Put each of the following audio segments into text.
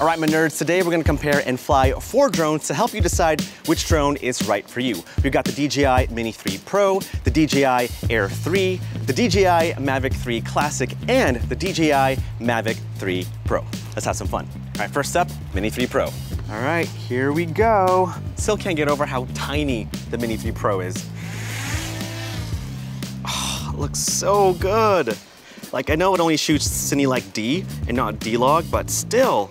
All right, my nerds, today we're gonna compare and fly 4 drones to help you decide which drone is right for you. We've got the DJI Mini 3 Pro, the DJI Air 3, the DJI Mavic 3 Classic, and the DJI Mavic 3 Pro. Let's have some fun. All right, first up, Mini 3 Pro. All right, here we go. Still can't get over how tiny the Mini 3 Pro is. Oh, it looks so good. Like, I know it only shoots Cine like D and not D-Log, but still,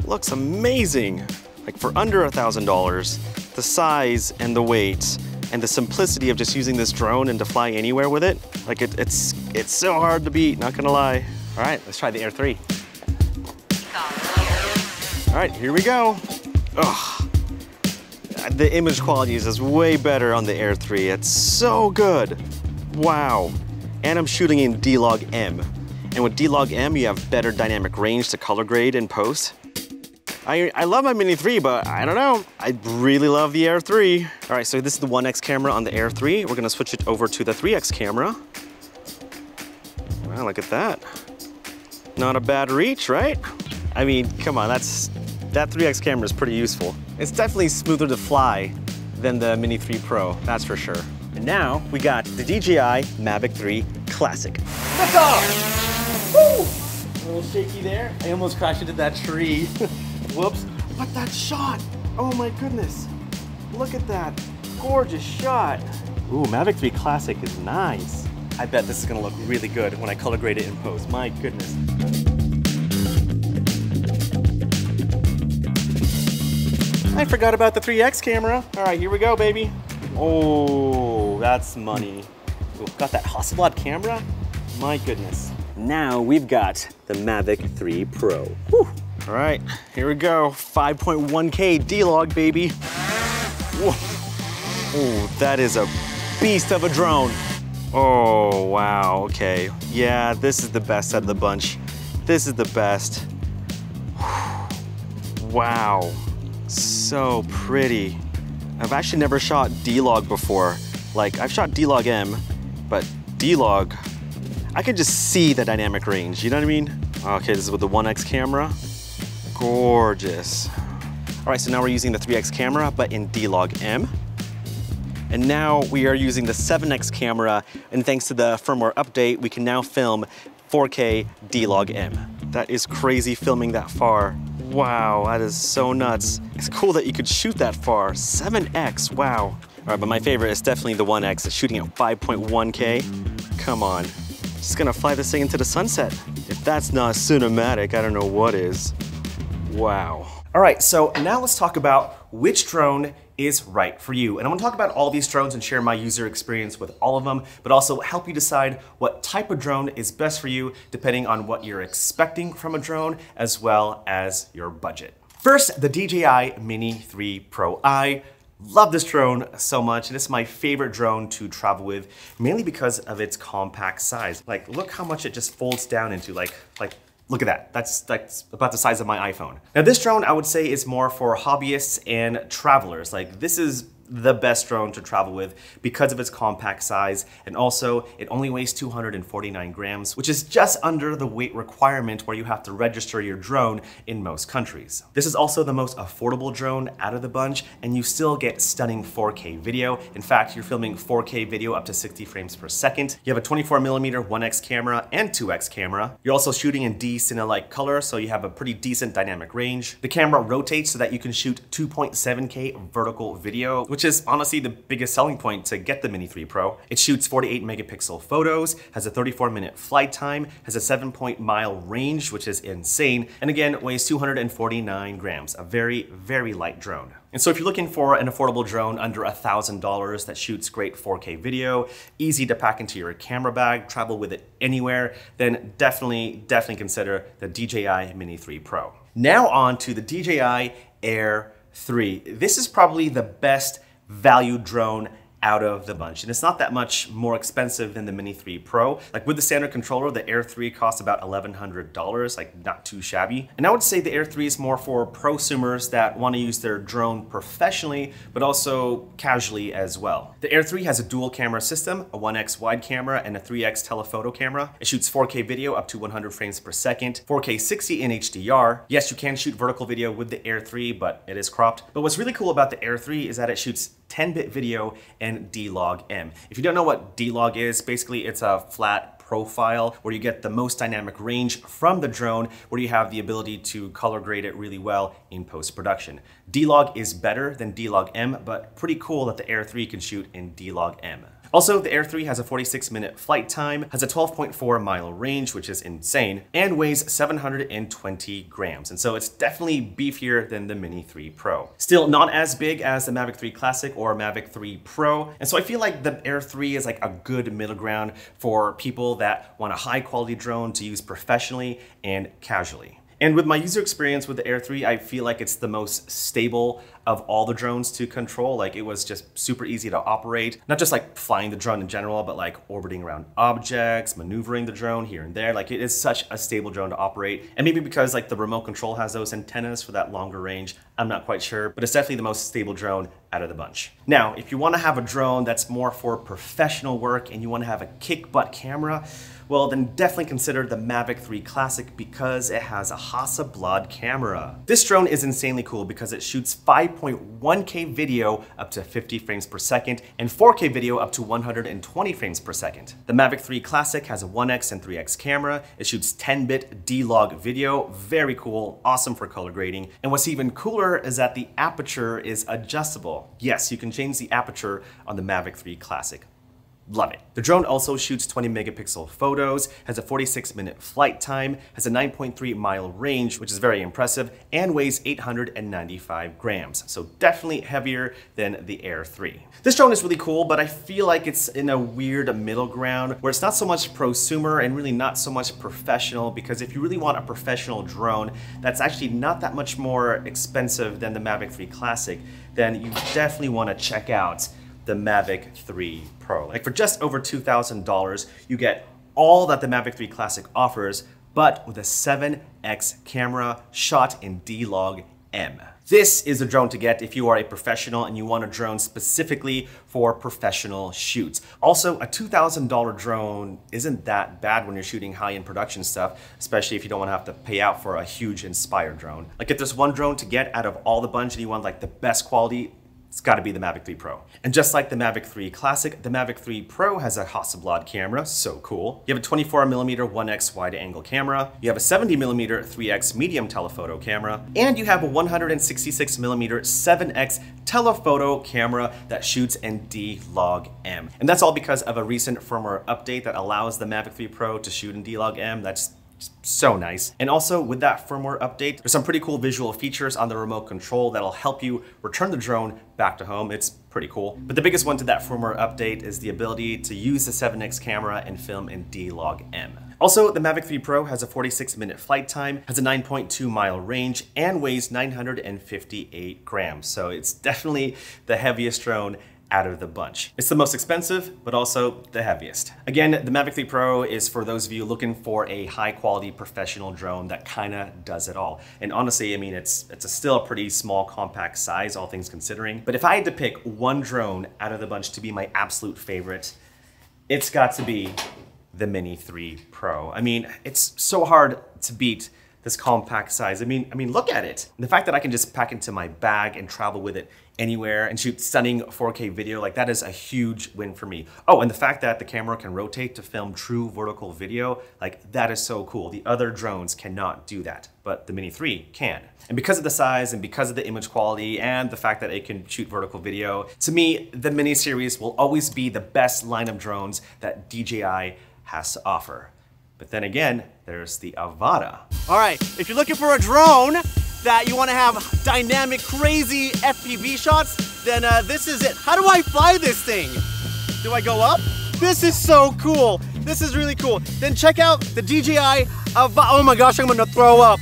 looks amazing. Like, for under $1,000, the size and the weight and the simplicity of just using this drone and to fly anywhere with it, like it's so hard to beat, not gonna lie. All right, let's try the Air 3. All right, here we go. Ugh. The image quality is just way better on the Air 3. It's so good. Wow. And I'm shooting in D-Log M. And with D-Log M, you have better dynamic range to color grade and post. I love my Mini 3, but I don't know. I really love the Air 3. All right, so this is the 1X camera on the Air 3. We're gonna switch it over to the 3X camera. Wow, look at that. Not a bad reach, right? I mean, come on, that 3X camera is pretty useful. It's definitely smoother to fly than the Mini 3 Pro, that's for sure. And now we got the DJI Mavic 3 Classic. Lift off! Woo! A little shaky there. I almost crashed into that tree. Whoops. But that shot! Oh my goodness. Look at that. Gorgeous shot. Ooh, Mavic 3 Classic is nice. I bet this is gonna look really good when I color grade it in post. My goodness. I forgot about the 3X camera. All right, here we go, baby. Oh, that's money. Ooh, got that Hasselblad camera? My goodness. Now we've got the Mavic 3 Pro. Whew. All right, here we go. 5.1K D-Log, baby. Whoa. Oh, that is a beast of a drone. Oh, wow, okay. Yeah, this is the best out of the bunch. This is the best. Wow, so pretty. I've actually never shot D-Log before. Like, I've shot D-Log M, but D-Log, I can just see the dynamic range, you know what I mean? Okay, this is with the 1X camera. Gorgeous. All right, so now we're using the 3X camera, but in D-Log M. And now we are using the 7X camera, and thanks to the firmware update, we can now film 4K D-Log M. That is crazy filming that far. Wow, that is so nuts. It's cool that you could shoot that far. 7X, wow. All right, but my favorite is definitely the 1X. It's shooting at 5.1K. Come on. Just gonna fly this thing into the sunset. If that's not cinematic, I don't know what is. Wow. All right, so now let's talk about which drone is right for you. And I'm gonna talk about all these drones and share my user experience with all of them, but also help you decide what type of drone is best for you depending on what you're expecting from a drone as well as your budget. First, the DJI Mini 3 Pro. I love this drone so much, and it's my favorite drone to travel with, mainly because of its compact size. Like, look how much it just folds down into, like, look at that. That's about the size of my iPhone. Now this drone, I would say, is more for hobbyists and travelers. Like, this is the best drone to travel with because of its compact size, and also it only weighs 249 grams, which is just under the weight requirement where you have to register your drone in most countries. This is also the most affordable drone out of the bunch, and you still get stunning 4K video. In fact, you're filming 4K video up to 60 frames per second. You have a 24mm 1X camera and 2X camera. You're also shooting in D-Cine-like color, so you have a pretty decent dynamic range. The camera rotates so that you can shoot 2.7K vertical video, which is honestly the biggest selling point to get the Mini 3 Pro. It shoots 48 megapixel photos, has a 34-minute flight time, has a 7-mile range, which is insane, and again, weighs 249 grams, a very, very light drone. And so if you're looking for an affordable drone under $1,000 that shoots great 4K video, easy to pack into your camera bag, travel with it anywhere, then definitely consider the DJI Mini 3 Pro. Now on to the DJI Air 3. This is probably the best value drone out of the bunch. And it's not that much more expensive than the Mini 3 Pro. Like with the standard controller, the Air 3 costs about $1,100, like not too shabby. And I would say the Air 3 is more for prosumers that want to use their drone professionally, but also casually as well. The Air 3 has a dual camera system, a 1x wide camera and a 3x telephoto camera. It shoots 4K video up to 100 frames per second, 4K 60 in HDR. Yes, you can shoot vertical video with the Air 3, but it is cropped. But what's really cool about the Air 3 is that it shoots 10-bit video and D-Log-M. If you don't know what D-Log is, basically it's a flat profile where you get the most dynamic range from the drone, where you have the ability to color grade it really well in post-production. D-Log is better than D-Log-M, but pretty cool that the Air 3 can shoot in D-Log-M. Also, the Air 3 has a 46-minute flight time, has a 12.4-mile range, which is insane, and weighs 720 grams. And so it's definitely beefier than the Mini 3 Pro. Still not as big as the Mavic 3 Classic or Mavic 3 Pro. And so I feel like the Air 3 is like a good middle ground for people that want a high-quality drone to use professionally and casually. And with my user experience with the Air 3, I feel like it's the most stable of all the drones to control. Like it was just super easy to operate, not just like flying the drone in general, but like orbiting around objects, maneuvering the drone here and there. Like it is such a stable drone to operate. And maybe because like the remote control has those antennas for that longer range, I'm not quite sure, but it's definitely the most stable drone out of the bunch. Now, if you want to have a drone that's more for professional work and you want to have a kick butt camera, well, then definitely consider the Mavic 3 Classic because it has a Hasselblad camera. This drone is insanely cool because it shoots 5.1K video up to 50 frames per second and 4K video up to 120 frames per second. The Mavic 3 Classic has a 1x and 3x camera. It shoots 10-bit D-Log video. Very cool, awesome for color grading. And what's even cooler is that the aperture is adjustable. Yes, you can change the aperture on the Mavic 3 Classic. Love it. The drone also shoots 20 megapixel photos, has a 46-minute flight time, has a 9.3-mile range, which is very impressive, and weighs 895 grams. So definitely heavier than the Air 3. This drone is really cool, but I feel like it's in a weird middle ground where it's not so much prosumer and really not so much professional, because if you really want a professional drone that's actually not that much more expensive than the Mavic 3 Classic, then you definitely want to check out the Mavic 3 Pro. Like for just over $2,000, you get all that the Mavic 3 Classic offers, but with a 7x camera shot in D-Log-M. This is a drone to get if you are a professional and you want a drone specifically for professional shoots. Also, a $2,000 drone isn't that bad when you're shooting high-end production stuff, especially if you don't want to have to pay out for a huge Inspire drone. Like if there's one drone to get out of all the bunch and you want like the best quality, it's got to be the Mavic 3 Pro. And just like the Mavic 3 Classic, the Mavic 3 Pro has a Hasselblad camera, so cool. You have a 24mm 1x wide angle camera, you have a 70mm 3x medium telephoto camera, and you have a 166mm 7x telephoto camera that shoots in D-Log-M. And that's all because of a recent firmware update that allows the Mavic 3 Pro to shoot in D-Log-M. That's so nice. And also with that firmware update, there's some pretty cool visual features on the remote control that'll help you return the drone back to home. It's pretty cool. But the biggest one to that firmware update is the ability to use the 7x camera and film in D-Log-M. Also, the Mavic 3 Pro has a 46-minute flight time, has a 9.2-mile range, and weighs 958 grams. So it's definitely the heaviest drone out of the bunch. It's the most expensive, but also the heaviest. Again, the Mavic 3 Pro is for those of you looking for a high quality professional drone that kind of does it all. And honestly, I mean, it's still a pretty small compact size, all things considering. But if I had to pick one drone out of the bunch to be my absolute favorite, it's got to be the Mini 3 Pro. I mean, it's so hard to beat this compact size. I mean, look at it. And the fact that I can just pack into my bag and travel with it anywhere and shoot stunning 4K video, like that is a huge win for me. Oh, and the fact that the camera can rotate to film true vertical video, like that is so cool. The other drones cannot do that, but the Mini 3 can. And because of the size and because of the image quality and the fact that it can shoot vertical video, to me, the Mini series will always be the best line of drones that DJI has to offer. But then again, there's the Avata. All right, if you're looking for a drone that you want to have dynamic, crazy FPV shots, then this is it. How do I fly this thing? Do I go up? This is so cool. This is really cool. Then check out the DJI Avata. Oh my gosh, I'm gonna throw up.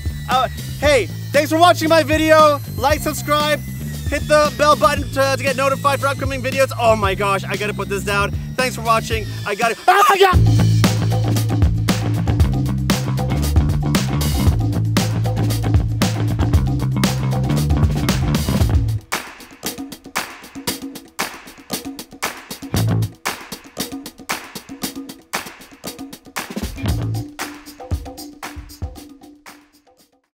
Hey, thanks for watching my video. Like, subscribe. hit the bell button to get notified for upcoming videos. Oh my gosh, I gotta put this down. Thanks for watching. I gotta. Oh my god!